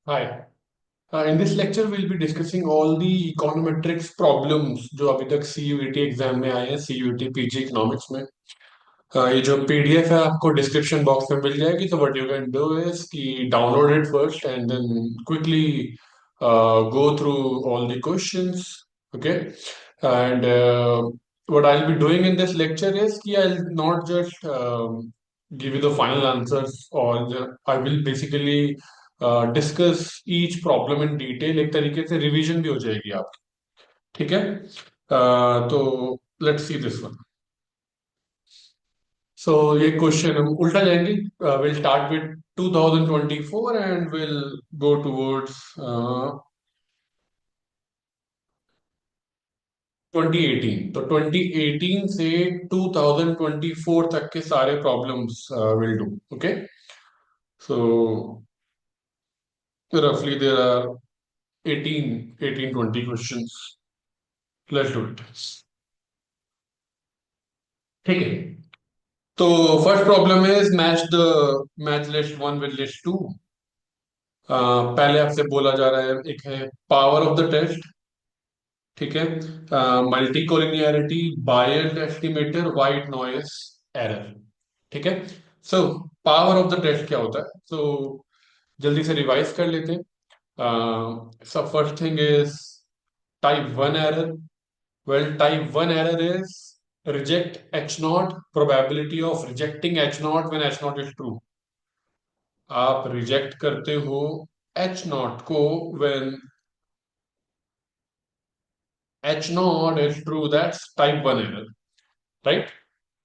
Hi. In this lecture, we'll be discussing all the econometrics problems जो अभी तक CUET exam में आए हैं CUET PG इकोनॉमिक्स में। ये जो PDF है आपको डिस्क्रिप्शन बॉक्स में मिल जाएगी तो what you can do is कि download it first and then quickly go through all the questions. Okay, and what I'll be doing in this lecture is कि I'll not just give you the final answers or I will basically discuss each problem in detail एक तरीके से revision भी हो जाएगी आपकी। ठीक है। तो let's see this one. So ये क्वेश्चन हम उल्टा जाएंगे। Will start with 2024 and will go towards 2018। तो 2018 से 2024 तक के सारे problems will do. Okay, so रफली there are 18 20 questions. Let's do it. ठीक है। तो first problem is match list one with list two. पहले आपसे बोला जा रहा है, एक है पावर ऑफ द टेस्ट। ठीक है। Multicollinearity, biased estimator, white noise error. ठीक है। So power of the test क्या होता है? सो जल्दी से रिवाइज कर लेते हैं। सब first thing is type one error. Well, type 1 error is reject H naught, probability of rejecting H naught when H naught is true. आप रिजेक्ट करते हो H naught को when H naught is true. That's type 1 error, right?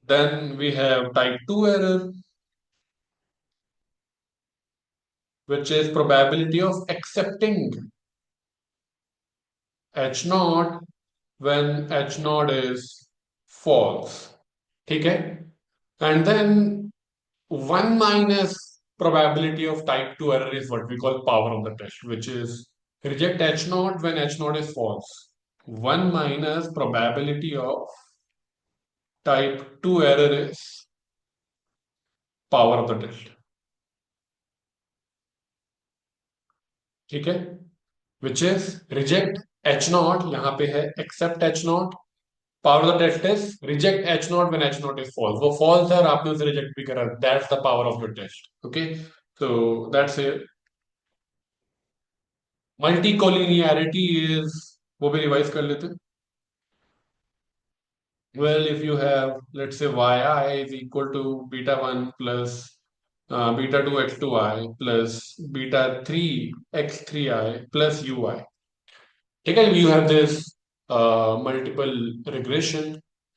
Then we have type 2 error, which is probability of accepting H naught when H naught is false. ठीक है। And then 1 minus probability of type 2 error is what we call power of the test, which is reject H naught when H naught is false. 1 minus probability of type 2 error is power of the test. ठीक है। Which is reject H naught, यहाँ पे है accept H naught. Power of the test is reject H naught when H naught is false. वो false है और आपने उसे reject भी करा. That's the power of the test. Okay. So that's it. Multi collinearity is, वो भी revise कर लेते हैं। Well, if you have, let's say, yi is equal to beta 1 plus beta 2 x2i plus beta 3 x3i plus ui. ठीक है, you have this multiple regression,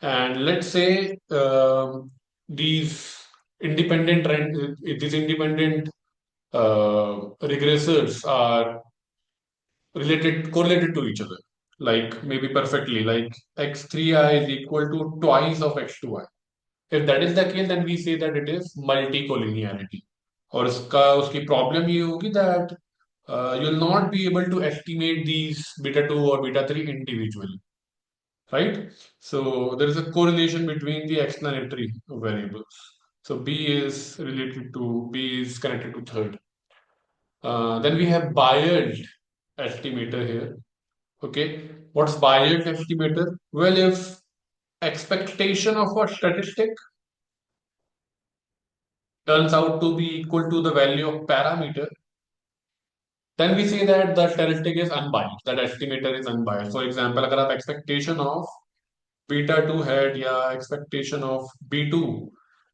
and let's say these these independent regressors are correlated to each other, like maybe perfectly, like x3i is equal to twice of x2i. If that is the case, then we say that it is multicollinearity. और उसकी problem ये होगी that you'll not be able to estimate these beta 2 or beta 3 individually, right? So there is a correlation between the explanatory variables. So B is connected to third. Then we have Bayes estimator here. Okay, what's Bayes estimator? Well, if expectation of a statistic turns out to be equal to the value of parameter, then we say that the statistic is unbiased, that estimator is unbiased. For example, अगर आप expectation of beta 2 है या expectation of B2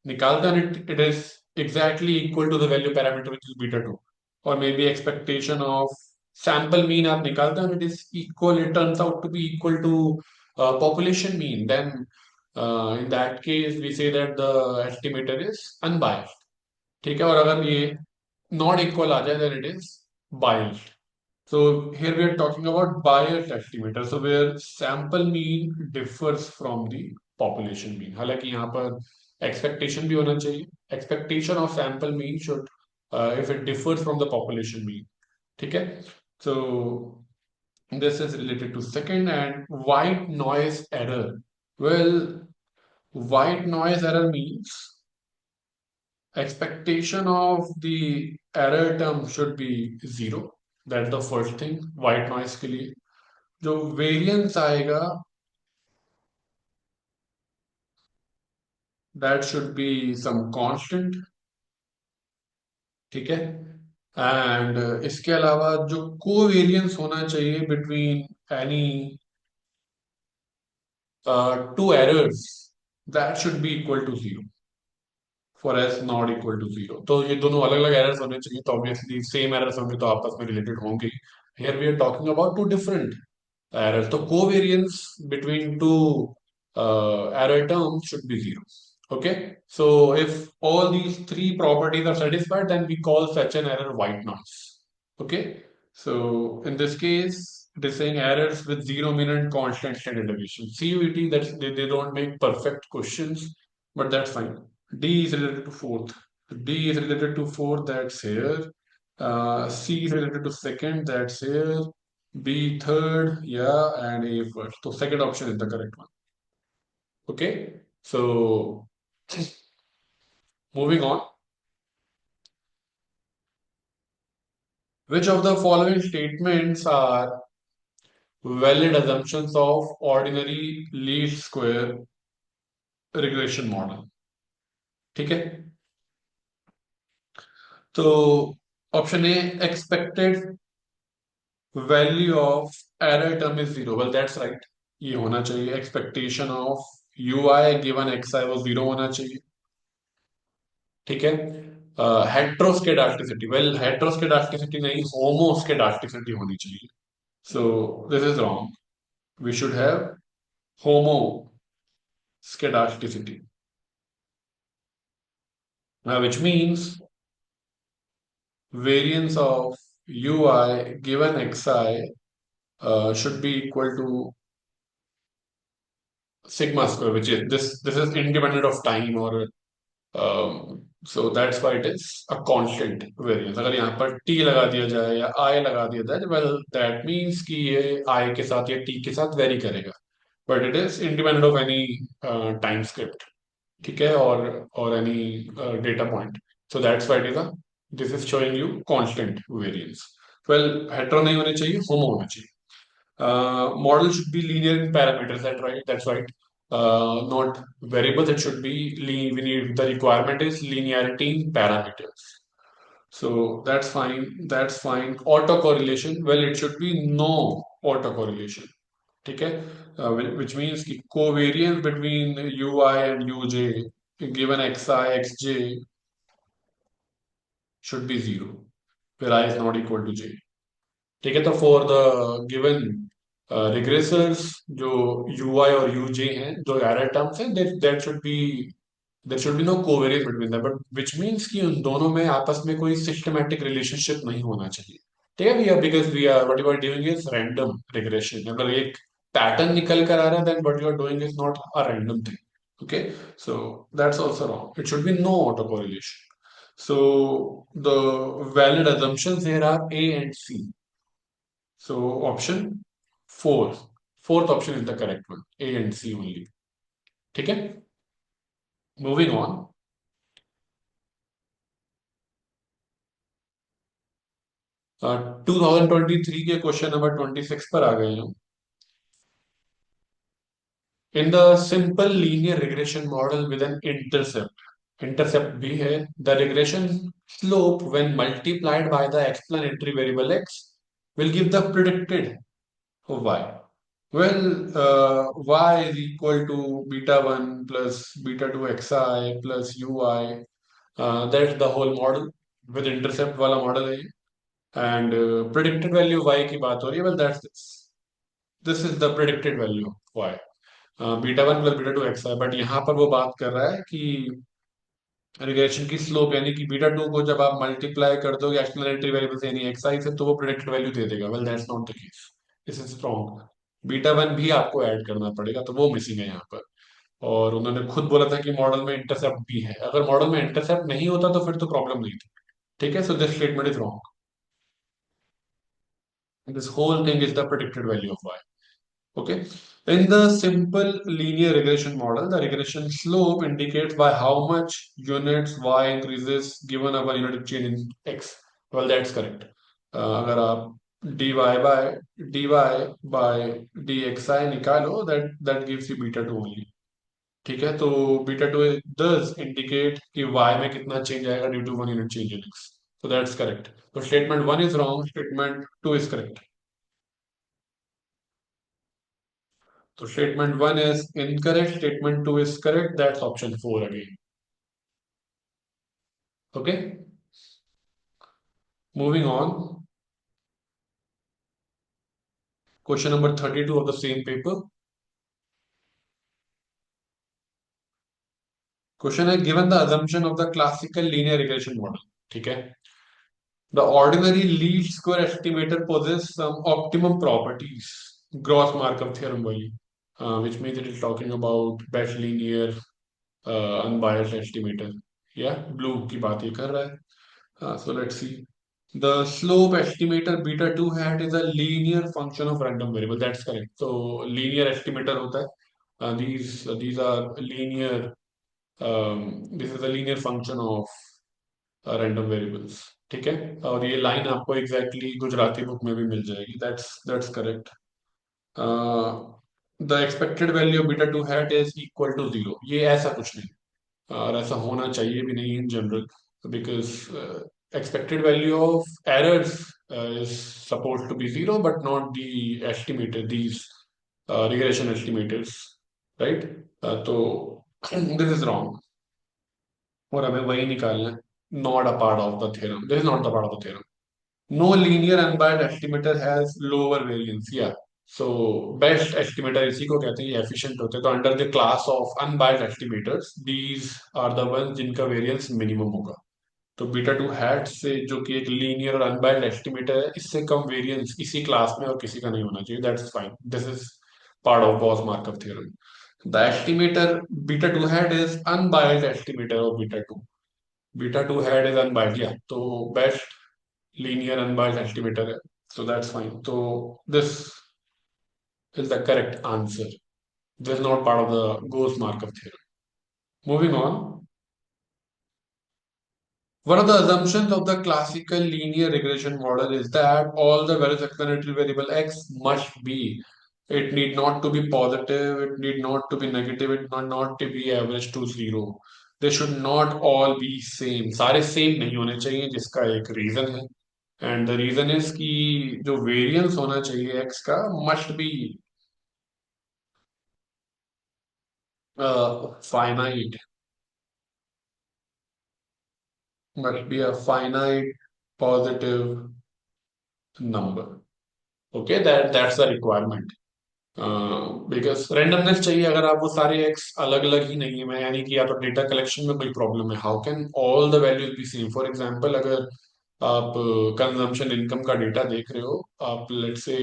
निकालते हैं, it is exactly equal to the value parameter which is beta 2. Or maybe expectation of sample mean आप निकालते हैं, it is equal, it turns out to be equal to population mean. Then in that case we say that the estimator is unbiased. ठीक है। और अगर ये not equal आ जाए, then it is biased. So here we are talking about biased estimator. So where sample mean differs from the population mean. हालांकि यहाँ पर expectation भी होना चाहिए. Expectation of sample mean should, if it differs from the population mean. ठीक है। So this is related to second. And white noise error. Well, white noise error means expectation of the error term should be zero. That the first thing white noise के लिए। जो variance आएगा that should be some constant, ठीक है। And इसके अलावा जो covariance होना चाहिए between any two errors that should be equal to zero for s not equal to zero. तो ये दोनों अलग अलग एरर्स होने चाहिए, तो ऑब्वियसली सेम एरर्स होंगे तो आपस में रिलेटेड होंगे। Here we are talking about two different errors. The covariance between two error terms should be zero. Okay. So if all these three properties are satisfied, then we call such an error white noise. Okay. So in this case, it is saying errors with zero mean and constant standard deviation. CUET, that's they don't make perfect questions, but that's fine. D is related to fourth. D is related to fourth, that's here. C is related to second, that's here. B third, yeah, and A first. So second option is the correct one. Okay. So moving on. Which of the following statements are valid assumptions of ordinary least square regression model? ठीक है। तो option A expected value of error term is zero, well that's right, ये होना चाहिए। Expectation of u i given x i वो zero होना चाहिए, ठीक है। हेट्रोस्केडास्टिसिटी, वेल हेट्रोस्केडास्टिसिटी नहीं, होमोस्केडास्टिसिटी होनी चाहिए। So this is wrong, we should have homoscedasticity, which means variance of ui given xi should be equal to sigma square, which is this is independent of time or so that's why it is a constant variance. अगर यहाँ पर t लगा दिया जाए या i लगा दिया जाए, well that means कि ये i के साथ या t के साथ वेरी करेगा, but it is independent of any time script, ठीक है, or any data point. So that's why it is a this is showing you constant variance. Well hetero नहीं होने चाहिए, homo होना चाहिए। Model should be linear in parameters. That right? That's right. Not variables. It should be we need the requirement is linearity in parameters. So that's fine. That's fine. Autocorrelation. Well, it should be no autocorrelation. Okay. Which means कि covariance between ui and uj given xi xj should be zero, where I is not equal to j. ठीक है। तो for the given regressors जो u i और u j हैं, जो error terms हैं, there should be no covariance between them, but which means कि उन दोनों में आपस में कोई सिस्टमैटिक रिलेशनशिप नहीं होना चाहिए, ठीक है भैया, because we are what you are doing is random regression. अगर एक पैटर्न निकल कर आ रहा है then what you are doing is not a random thing. Okay, so that's also wrong, it should be no autocorrelation. So the valid assumptions here are A and C. So option four, fourth option is the correct one. A and C only. ठीक है। Moving on. 2023 के question number 26 पर आ गए हैं। In the simple linear regression model with an intercept भी है, the regression slope when multiplied by the explanatory variable x will give the predicted y. Well, y is equal to beta 1 plus beta 2 xi plus ui. That's the whole model with intercept वाला model है ये। And predicted value y की बात हो रही है, well that's this is the predicted value of y, beta 1 plus beta 2 xi, but यहाँ पर वो बात कर रहा है कि रिग्रेशन की स्लोप, यानी कि बीटा 2 को जब आप मल्टीप्लाई कर दोगे एक्सप्लेनेटरी वेरिएबल से यानी xi से, तो वो प्रिडिक्टेड वैल्यू दे देगा। Well that's not the case, this is wrong. Beta 1 भी आपको ऐड करना पड़ेगा, तो वो मिसिंग है यहाँ पर। और उन्होंने खुद बोला था कि मॉडल में इंटरसेप्ट भी है, अगर मॉडल में इंटरसेप्ट नहीं होता तो फिर तो प्रॉब्लम नहीं थी, ठीक है। So this statement is wrong, this whole thing is the predicted value of y। Okay. In the simple linear regression model, the regression slope indicates by how much units y increases given a one unit change in x. Well, that's correct. अगर आप dy by dxi निकालो, that gives you beta two only. ठीक है, तो beta two does indicate कि y में कितना change आएगा due to one unit change in x। तो दैट्स करेक्ट। तो statement one is wrong, statement two is correct. तो statement one is incorrect, statement two is correct, that's option four again. Okay, moving on. Question number 32 of the same paper. Question है, given the assumption of the classical linear regression model. ठीक है, the ordinary least square estimator possess some optimum properties, gross markup theorem वही, which means it is talking about best linear unbiased estimator। या blue की बात ये कर रहा है। So let's see. The slope estimator beta 2 hat is a linear function of random variable. That's correct. So linear estimator होता है। These are linear. This is a linear function of random variables। ठीक है, और ये line आपको exactly exactly Gujarati book में भी मिल जाएगी। That's correct. The expected value of beta two hat is equal to zero, ये ऐसा कुछ नहीं, और ऐसा होना चाहिए भी नहीं in general, because expected value of errors is supposed to be zero but not the estimated, these regression estimators, right? तो this is wrong, और हमें वही निकालना है। Not a part of the theorem, this is not the part of the theorem. No linear unbiased estimator has lower variance, या so best estimator इसी को कहते हैं, ये एफिशिएंट होते हैं। तो under the class of unbiased estimators, these are the ones जिनका वेरिएंस मिनिमम होगा। तो बीटा टू हैट से, जो कि एक लीनियर और अनबायस्ड एस्टिमेटर है, इससे कम वेरिएंस इसी क्लास में और किसी का नहीं होना चाहिए। That's fine, this is part of Gauss markup theorem. The estimator beta two hat is unbiased estimator of beta to. Beta two hat is unbiased, या तो बेस्ट लीनियर अनबायस्ड एस्टिमेटर है। So that's fine. So this is the correct answer. This is not part of the Gauss Markov theorem. Moving on. One of the assumptions of the classical linear regression model is that all the values of explanatory variable x must be. It need not to be positive, it need not to be negative, it need not to be average to zero. They should not all be same. सारे same नहीं होने चाहिए, जिसका एक reason है। And the reason is कि जो variance होना चाहिए x का must be finite, must be a finite positive number। Okay, that's the requirement। Because randomness चाहिए। अगर आप वो सारे एक्स अलग अलग ही नहीं है, मैं यानी कि या तो डेटा कलेक्शन में कोई प्रॉब्लम है, how can all the values B same. For example, अगर आप कंजम्पशन इनकम का डेटा देख रहे हो, आप लेट्स से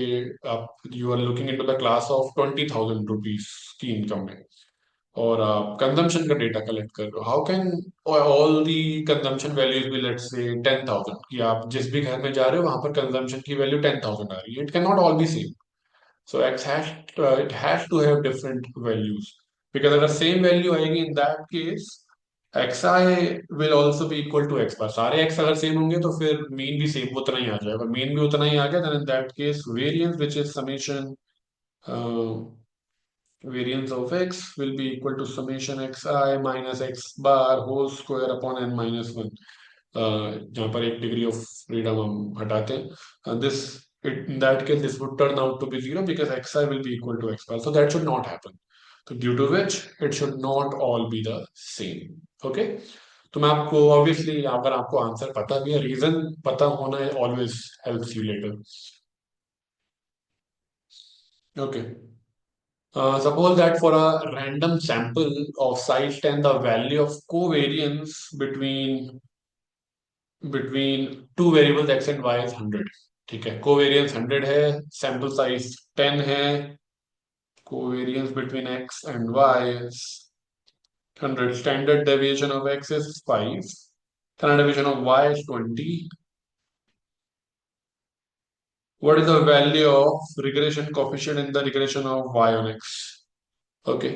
आप you are looking into the class of 20,000 rupees की इनकम में, और आप कंजम्पशन का डेटा कलेक्ट कर रहे हो, how can all the consumption values be let's say 10,000, कि आप जिस भी घर में जा रहे हो वहां पर कंजम्पशन की वैल्यू 10,000 आ रही है। It can not all B same. So x has it has to have different values, because अगर same value आएगी in that case xi will also be equal to x bar। सारे x अगर same होंगे तो फिर mean भी same उतना ही आ जाएगा। अगर mean भी उतना ही आ गया, then in that case variance, which is summation uh, variance of x will be equal to summation xi minus x bar whole square upon n minus 1। जहाँ पर एक डिग्री ऑफ फ्रीडम हम हटाते हैं, this in that case this would turn out to be zero because xi will be equal to x bar, so that should not happen। तो due to which it should not all be the same। okay, तो मैं आपको obviously, अगर आपको answer पता भी है, reason पता होना always helps you later. Okay, suppose that for a random sample of size 10, the value of covariance between two variables x and y is 100। ठीक है, कोवेरियंस 100 है, सैंपल साइज 10 है, covariance between x and y is 100, standard deviation of x is 5, standard deviation of y is 20। What is the value of regression coefficient in the regression of y on x? Okay,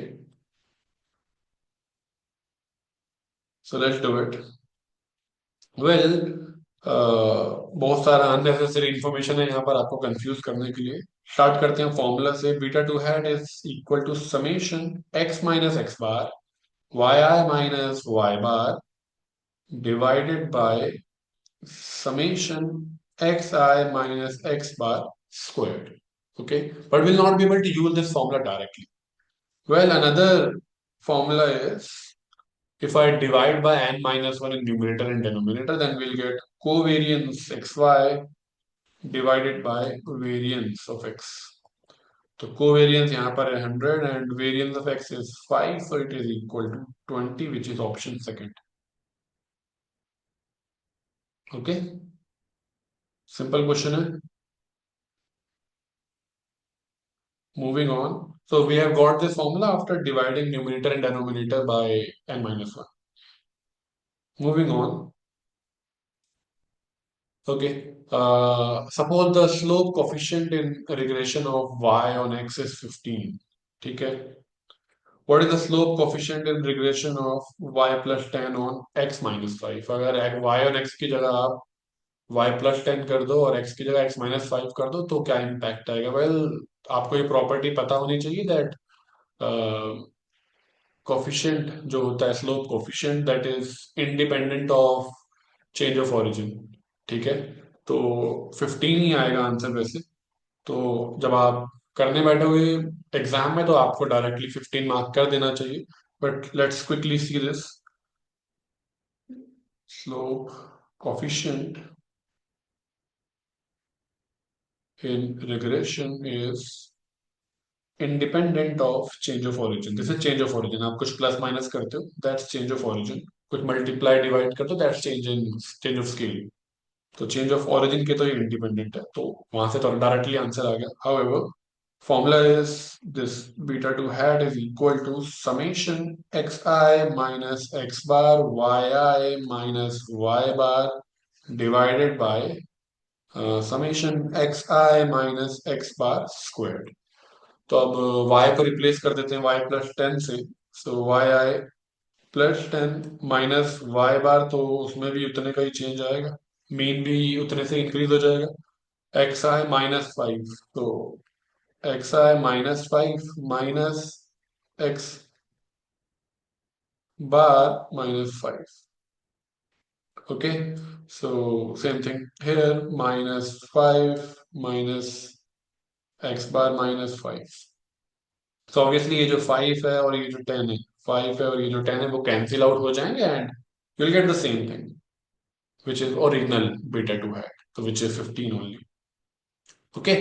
so let's do it। Well, बहुत सारा unnecessary information है यहाँ पर आपको confuse करने के लिए। Start करते हैं फॉर्मूला से। Beta two hat is equal to summation x minus x bar y i minus y bar divided by summation xi minus x bar squared. Okay, but we'll not be able to use this formula directly. Well, another formula is if I divide by n minus 1 in numerator and denominator, then we'll get covariance xy divided by variance of x. तो covariance यहाँ पर है 100 and variance of x is 5, so it is equal to 20, which is option second. Okay, simple question है. Moving on. So we have got this formula after dividing numerator and denominator by n minus 1. Moving on. Okay. Suppose the slope coefficient in regression of y on x is 15. Okay. What is the slope coefficient in regression of y plus 10 on x minus 5? अगर y on x की जगह आप y plus 10 कर दो और x की जगह x minus 5 कर दो तो क्या इम्पैक्ट आएगा? वेल, आपको ये प्रॉपर्टी पता होनी चाहिए दैट कोफिशिएंट जो होता है slope coefficient that is independent of change of origin. ठीक है, तो 15 ही आएगा आंसर वैसे. तो जब आप करने बैठोगे एग्जाम में तो आपको डायरेक्टली 15 मार्क कर देना चाहिए. But let's quickly see this. Slope coefficient in regression is independent of change of origin. This is change of origin. आप कुछ प्लस माइनस करते हो दैट्स चेंज ऑफ ओरिजिन. कुछ मल्टीप्लाई डिवाइड करते हो दैट्स चेंज ऑफ स्केल. तो change of origin के तो ये इंडिपेंडेंट है, तो वहां से तो डायरेक्टली आंसर आ गया. However, formula is this. Beta two hat is equal to summation x i minus x bar y i minus y bar divided by summation x i minus x bar squared. तो अब y को replace कर देते हैं y plus 10 से. सो Y आई plus 10 minus y बार, तो उसमें भी उतने का ही चेंज आएगा. मीन भी उतने से इंक्रीज हो जाएगा. एक्स आई माइनस 5, तो x i minus 5 minus x bar minus 5. Okay, so same thing here. Minus 5 minus x bar minus 5. तो ऑब्वियसली ये जो 5 है और ये जो 10 है, 5 है और ये जो 10 है वो कैंसिल आउट हो जाएंगे and you will get the same thing which is original beta 2 hat, so which is 15 only. Okay,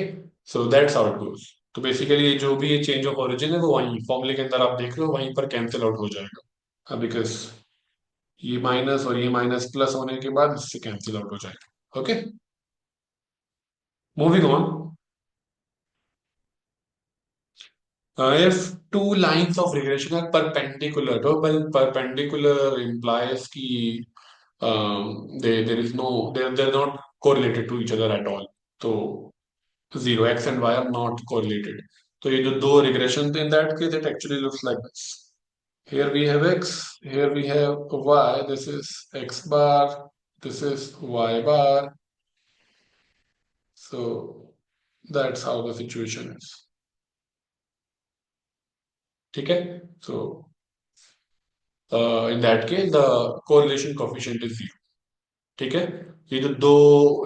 so that's how it goes. तो बेसिकली जो भी ये चेंज ऑफ ओरिजिन है वो वहीं फॉर्मूले के अंदर आप देख रहे हो वहीं पर कैंसिल आउट हो जाएगा. बिकॉज ये माइनस और ये माइनस प्लस होने के बाद इससे कैंसिल आउट हो जाएगा. Okay, moving on. If two lines of regression are perpendicular, तो perpendicular implies कि there is no they're not correlated to each other at all. तो zero x and y are not correlated. तो ये जो दो regression थे, in that case it actually looks like this. Here we have x, here we have y. This is x bar, this is y bar. So that's how the situation is. ठीक है, so in that case the correlation coefficient is 0. ठीक है, ये जो दो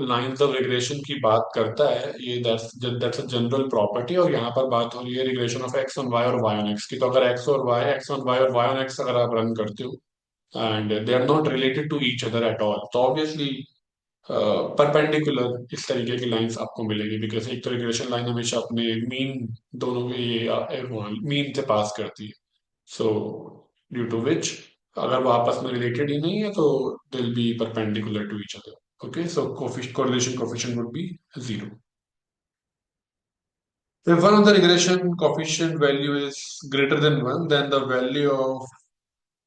lines of regression की बात करता है ये दैट्स अ जनरल प्रॉपर्टी. और यहाँ पर बात हो रही है regression of x on y और वाई ऑन एक्स की. तो अगर एक्स ऑन वाई और वाई ऑन एक्स अगर आप रन करते हो and they are not related to each other at all, तो ऑब्वियसली परपेंडिकुलर इस तरीके की लाइंस आपको मिलेगी. बिकॉज एक तो रिग्रेशन लाइन हमेशा अपने मीन दोनों ये मीन से पास करती है. सो ड्यू टू विच अगर वो आपस में रिलेटेड ही नहीं है तो they will be perpendicular to each other. Okay, so correlation coefficient would be 0. If one of the regression coefficient value is greater than 1, then the value of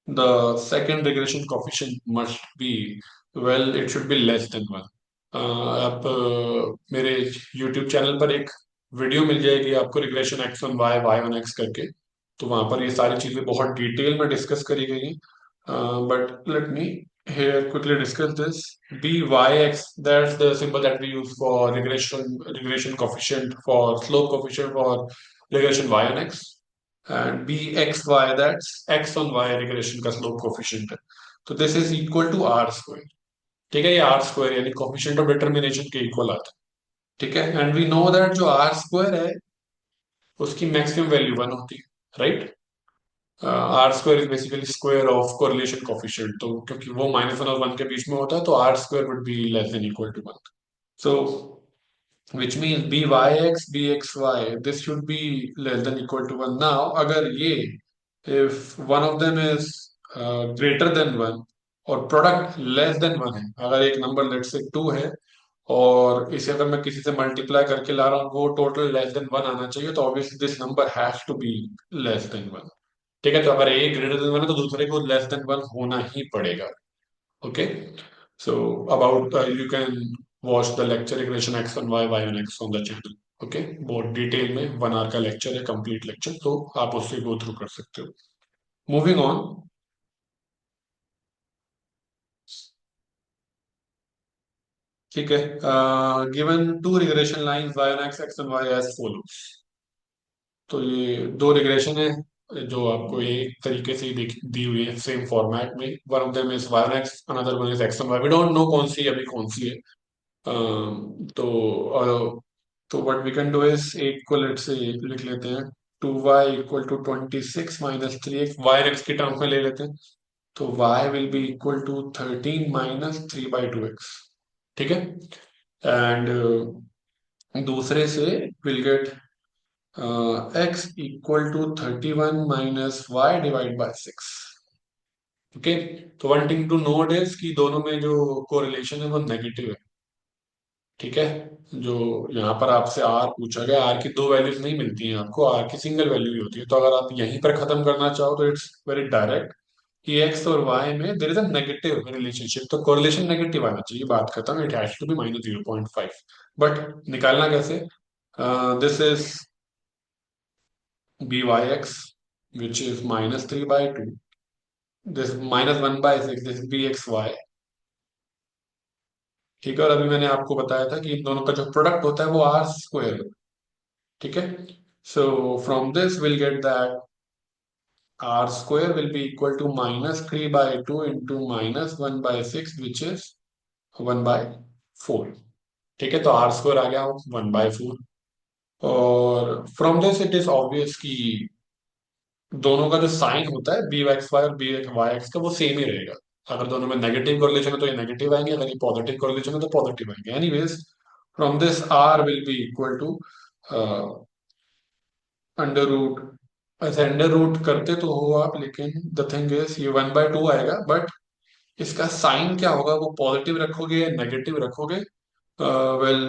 the second regression coefficient must be, well, it should be less than 1. आप मेरे YouTube channel पर एक video मिल जाएगी आपको regression x on y y on x करके. तो वहां पर ये सारी चीजें बहुत डिटेल में डिस्कस करी गई हैं. But let me here quickly discuss this. Byx, that's the symbol that we use for regression coefficient, for slope coefficient for regression y on x. And bxy, that's x on y regression का slope coefficient है. तो this is equal to r square. ठीक है, ये r square यानी coefficient of determination के equal आता है. ठीक है, एंड वी नो दैट जो r square है उसकी मैक्सिमम वैल्यू 1 होती है, right. R square is basically square of correlation coefficient, तो क्योंकि वो -1 और 1 के बीच में होता है तो R square would be less than equal to 1. So which means byx bxy this should be less than equal to 1. Now अगर ये if one of them is greater than 1 और प्रोडक्ट लेस देन 1 है, अगर एक number late से 2 है और इसे अगर मैं किसी से मल्टीप्लाई करके ला रहा हूँ वो टोटल लेस देन 1 आना चाहिए, तो obviously this number has to be less than 1. ठीक है, तो अगर ए ग्रेटर देन 1 है तो दूसरे को लेस देन 1 होना ही पड़ेगा. Okay, so about you can watch the lecture regression x on y on x on the channel. Okay, बहुत डिटेल में 1 आवर का लेक्चर है, कंप्लीट लेक्चर, तो आप उससे गो थ्रू कर सकते हो. Moving on. ठीक है, given two regression lines y on x x on y as follows. तो ये दो रिग्रेशन है जो आपको एक तरीके से ही दी हुई है सेम फॉर्मेट में. One of them is y on x, another one is x on y. We don't know कौन सी अभी कौन सी है. तो what we can do is एक को लेट से लिख लेते हैं. 2y equal to 26 minus 3x, y x की टर्म में ले लेते हैं. तो y will be equal to 13 minus 3/2x. ठीक है, एंड दूसरे से will get x equal to 31 minus y divide by 6. Okay, तो one thing to note is कि दोनों में जो कोरिलेशन है वो नेगेटिव है. ठीक है, जो यहाँ पर आपसे आर पूछा गया, आर की दो वैल्यूज नहीं मिलती हैं आपको, आर की सिंगल वैल्यू ही होती है. तो अगर आप यहीं पर खत्म करना चाहो तो इट्स वेरी डायरेक्ट कि एक्स और वाई में there is a negative relationship, तो कोरिलेशन नेगेटिव आना चाहिए, बात खत्म. It has to be -0.5. But निकालना कैसे? This is b y x which is -3/2. This -1/6, this b x y. ठीक है, और अभी मैंने आपको बताया था कि इन दोनों का जो प्रोडक्ट होता है वो आर स्क्वायर. ठीक है, so from this we'll get that r square will be equal to -3/2 into -1/6 which is 1/4. ठीक है, तो r square आ गया 1/4. और from this it is obvious कि दोनों का जो साइन होता है बी एक्स वाई और बी वाई एक्स का वो सेम ही रहेगा. अगर दोनों में नेगेटिव कोरिलेशन है तो ये नेगेटिव आएंगे, अगर ये पॉजिटिव कोरिलेशन है तो पॉजिटिव आएंगे. Anyways, from this r will be equal to under root. ऐसे अंडर रूट करते तो हो आप, लेकिन द थिंग इज ये 1/2 आएगा, बट इसका साइन क्या होगा, वो पॉजिटिव रखोगे या नेगेटिव रखोगे? वेल,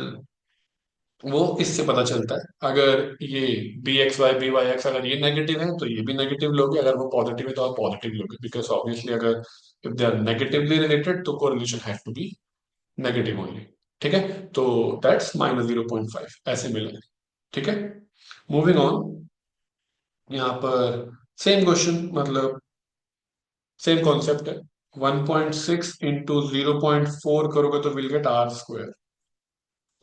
वो इससे पता चलता है. अगर ये b x y b y x अगर ये नेगेटिव है तो ये भी नेगेटिव लोगे, अगर वो पॉजिटिव है तो आप पॉजिटिव लोगे, बिकॉज ऑब्वियसली अगर if they are negatively related तो correlation has to be negative only. ठीक है, तो दैट्स -0.5 ऐसे मिलेगा. ठीक है, मूविंग ऑन. यहाँ पर सेम क्वेश्चन, मतलब सेम कॉन्सेप्ट है. 1.6 इंटू 0.4 करोगे तो विल गेट आर स्क्वायर,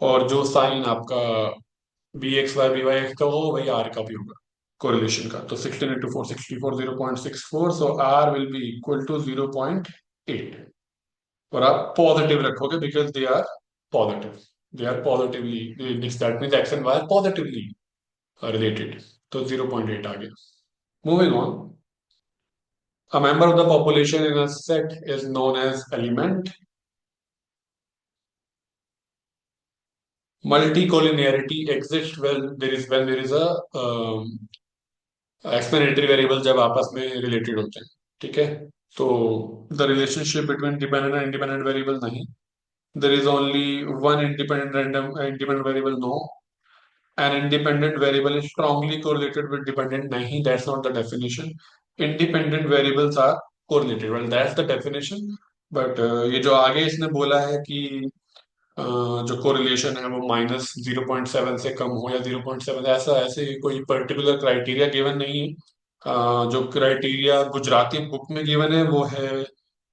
और जो साइन आपका b x y b y x का हो वही आर का भी होगा कोरिलेशन का. तो 16 into 4 64, 0.64, so r will be equal to 0.8. और आप पॉजिटिव रखोगे because they are positive, they are positively, that means x and y positively related. तो 0.8 आ गया. Moving on. A member of the population in a set is known as element. Multicollinearity exists when there is a explanatory variable जब आपस में related होते हैं. ठीक है, तो the relationship between dependent and independent variable नहीं. There is only one independent variable. No, an independent variable is strongly correlated with dependent. नहीं, that's not the definition. Independent variables are correlated. Well, that's the definition. But ये जो आगे इसने बोला है कि जो कोरिलेशन है वो -0.7 से कम हो या 0.7, ऐसा ऐसे कोई पर्टिकुलर क्राइटेरिया गिवन नहीं है. जो क्राइटेरिया गुजराती बुक में गिवन है वो है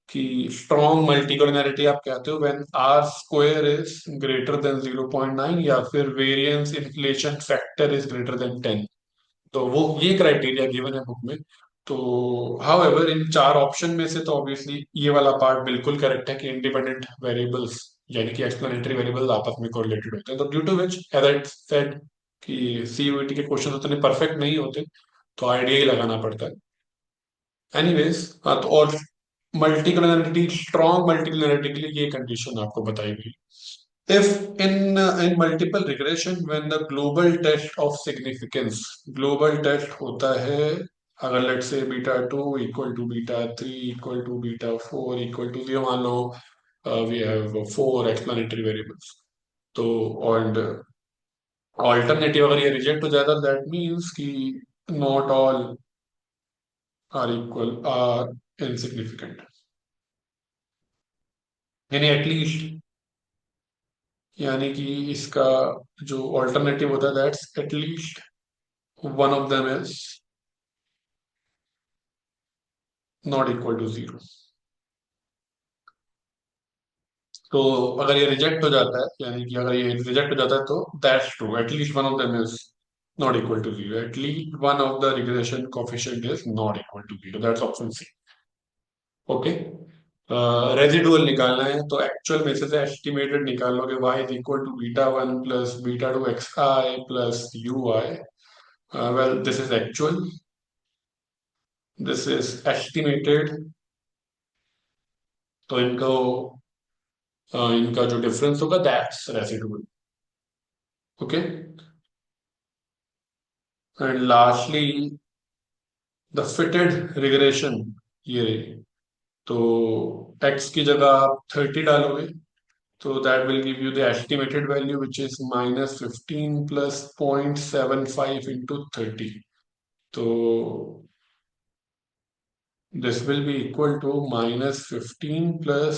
कि स्ट्रॉन्ग मल्टीकोलिनैरिटी आप कहते हो when R square is greater than 0.9 या फिर variance inflation factor is greater than 10। तो वो ये क्राइटेरिया गिवन है बुक में। तो हाउ एवर इन चार ऑप्शन में से तो ऑब्वियसली ये वाला पार्ट बिल्कुल करेक्ट है कि इंडिपेंडेंट वेरिएबल्स यानी कि एक्सप्लेनेटरी वेरिएबल्स आपस में कोरिलेटेड होते हैं। तो due to which as I said कि सीयूईटी के क्वेश्चन उतने परफेक्ट नहीं होते, तो आइडिया ही लगाना पड़ता है। एनीवेज, हाँ तो और मल्टीकुलरिटी, स्ट्रॉन्ग मल्टीकुलरिटी के लिए ये कंडीशन आपको बताई गई। If in multiple regression when the global test of significance, global test होता है अगर let's say beta two equal to beta three equal to beta four equal to zero, मान लो we have four explanatory variables, तो और alternative अगर ये reject हो जाता दैट मीन्स कि not all are equal are insignificant, यानी एटलीस्ट, यानी कि इसका जो ऑल्टरनेटिव होता है that's at least one of them is not equal to zero। तो अगर ये रिजेक्ट हो जाता है, यानी कि अगर ये रिजेक्ट हो जाता है तो that's true, at least one of them is not equal to zero, at least one of the regression coefficient is not equal to zero, that's option C. Okay, residual निकालना है तो एक्चुअल में से एस्टिमेटेड निकाल लोगे, y is equal to beta one plus beta two X I plus U I. Well this is actual, this is estimated, तो इनका जो डिफरेंस होगा that's residual. Okay, and lastly the fitted regression, ये रही। तो x की जगह आप 30 डालोगे तो that will give you the estimated value which is -15 plus 0.75 into 30। तो this will be equal to -15 plus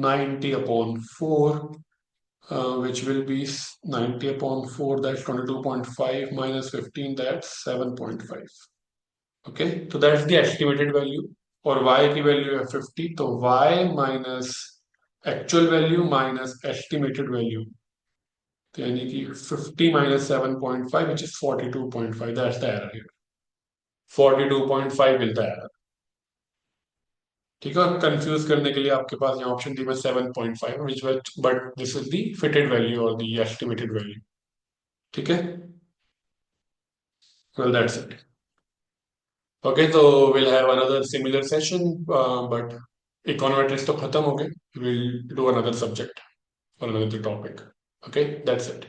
90 upon 4, which will be 90 upon 4, that's 22.5 minus 15, that's 7.5। okay, so that's the estimated value, और y की value है 50, तो y minus actual value minus estimated value, तो यानी कि 50 minus 7.5 which is 42.5, that's the error here, 42.5 मिलता है error। ठीक है, और कंफ्यूज करने के लिए आपके पास यहाँ ऑप्शन डी में 7.5 which, but this is the fitted value और द एस्टिमेटेड वैल्यू। ठीक है, well that's it। Okay, so we'll have another similar session, but econometrics तो खत्म हो गए, we'll do another subject or another topic। Okay, that's it।